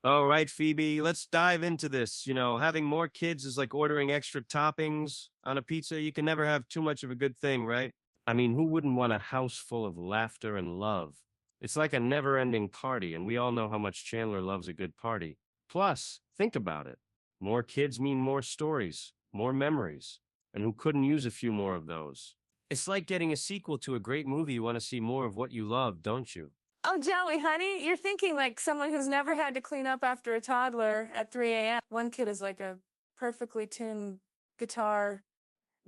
All right, Phoebe, let's dive into this. Having more kids is like ordering extra toppings on a pizza. You can never have too much of a good thing, right? I mean, who wouldn't want a house full of laughter and love? It's like a never ending party, and we all know how much Chandler loves a good party. Plus, think about it. More kids mean more stories, more memories, and who couldn't use a few more of those? It's like getting a sequel to a great movie. You want to see more of what you love, don't you? Oh, Joey, honey, you're thinking like someone who's never had to clean up after a toddler at 3 a.m. One kid is like a perfectly tuned guitar,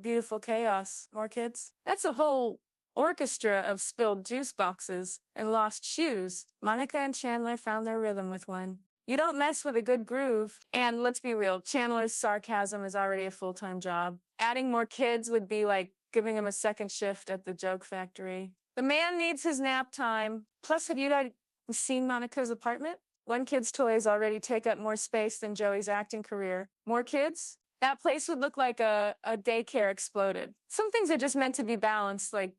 beautiful chaos. More kids? That's a whole orchestra of spilled juice boxes and lost shoes. Monica and Chandler found their rhythm with one. You don't mess with a good groove. And let's be real, Chandler's sarcasm is already a full-time job. Adding more kids would be like giving him a second shift at the joke factory. The man needs his nap time. Plus, have you guys seen Monica's apartment? One kid's toys already take up more space than Joey's acting career. More kids? That place would look like a daycare exploded. Some things are just meant to be balanced, like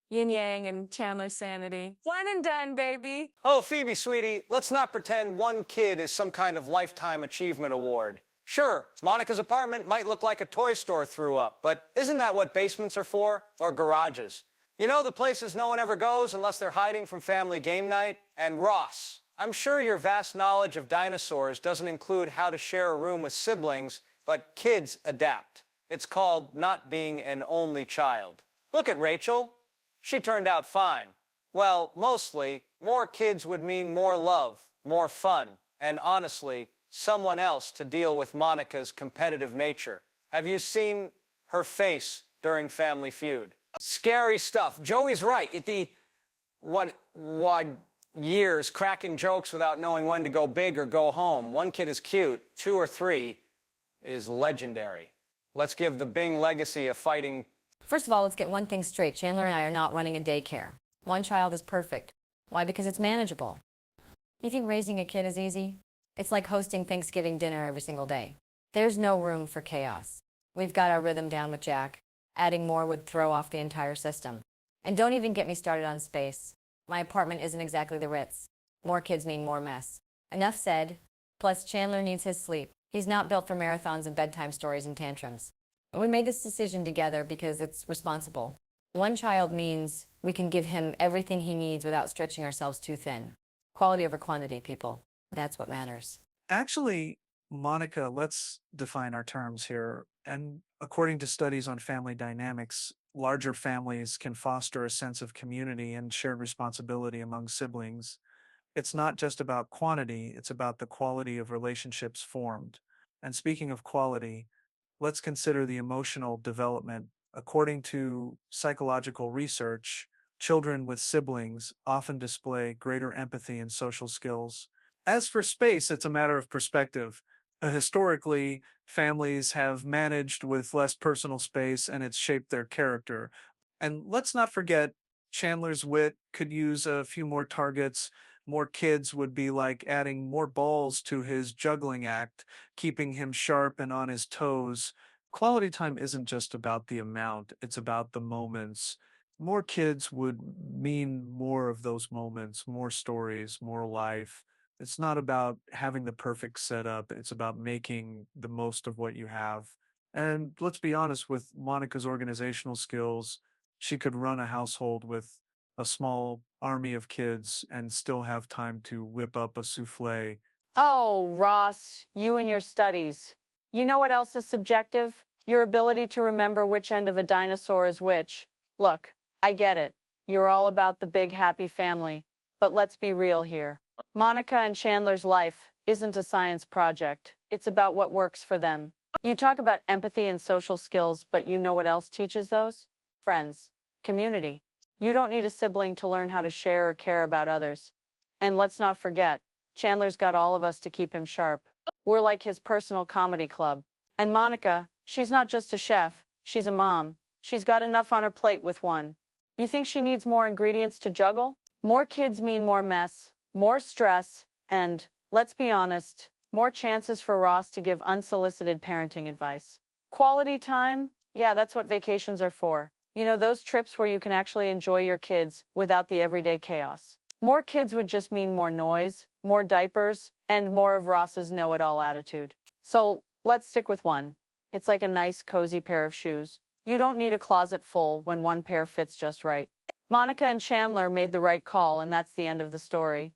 yin yang and Chandler's sanity. One and done, baby. Oh, Phoebe, sweetie, let's not pretend one kid is some kind of lifetime achievement award. Sure, Monica's apartment might look like a toy store threw up, but isn't that what basements are for? Or garages? You know, the places no one ever goes unless they're hiding from family game night? And Ross, I'm sure your vast knowledge of dinosaurs doesn't include how to share a room with siblings, but kids adapt. It's called not being an only child. Look at Rachel. She turned out fine. Well, mostly, more kids would mean more love, more fun, and honestly, someone else to deal with Monica's competitive nature. Have you seen her face during Family Feud? Scary stuff. Joey's right. What years cracking jokes without knowing when to go big or go home. One kid is cute. 2 or 3 is legendary. Let's give the Bing legacy a fighting. First of all, let's get one thing straight. Chandler and I are not running a daycare. One child is perfect. Why? Because it's manageable. You think raising a kid is easy? It's like hosting Thanksgiving dinner every single day. There's no room for chaos. We've got our rhythm down with Jack. Adding more would throw off the entire system. And don't even get me started on space. My apartment isn't exactly the Ritz. More kids mean more mess. Enough said. Plus, Chandler needs his sleep. He's not built for marathons and bedtime stories and tantrums. We made this decision together because it's responsible. One child means we can give him everything he needs without stretching ourselves too thin. Quality over quantity, people. That's what matters. Actually, Monica, let's define our terms here. And according to studies on family dynamics, larger families can foster a sense of community and shared responsibility among siblings. It's not just about quantity, it's about the quality of relationships formed. And speaking of quality, let's consider the emotional development. According to psychological research, children with siblings often display greater empathy and social skills. As for space, it's a matter of perspective. Historically, families have managed with less personal space and it's shaped their character. And let's not forget, Chandler's wit could use a few more targets. More kids would be like adding more balls to his juggling act, keeping him sharp and on his toes. Quality time isn't just about the amount, it's about the moments. More kids would mean more of those moments, more stories, more life. It's not about having the perfect setup, it's about making the most of what you have. And let's be honest, with Monica's organizational skills, she could run a household with a small army of kids and still have time to whip up a souffle. Oh, Ross, you and your studies. You know what else is subjective? Your ability to remember which end of a dinosaur is which. Look, I get it. You're all about the big happy family. But let's be real here. Monica and Chandler's life isn't a science project. It's about what works for them. You talk about empathy and social skills, but you know what else teaches those? Friends. Community. You don't need a sibling to learn how to share or care about others. And let's not forget, Chandler's got all of us to keep him sharp. We're like his personal comedy club. And Monica, she's not just a chef, she's a mom. She's got enough on her plate with one. You think she needs more ingredients to juggle? More kids mean more mess, more stress, and, let's be honest, more chances for Ross to give unsolicited parenting advice. Quality time? Yeah, that's what vacations are for. You know, those trips where you can actually enjoy your kids without the everyday chaos. More kids would just mean more noise, more diapers, and more of Ross's know-it-all attitude. So let's stick with one. It's like a nice, cozy pair of shoes. You don't need a closet full when one pair fits just right. Monica and Chandler made the right call, and that's the end of the story.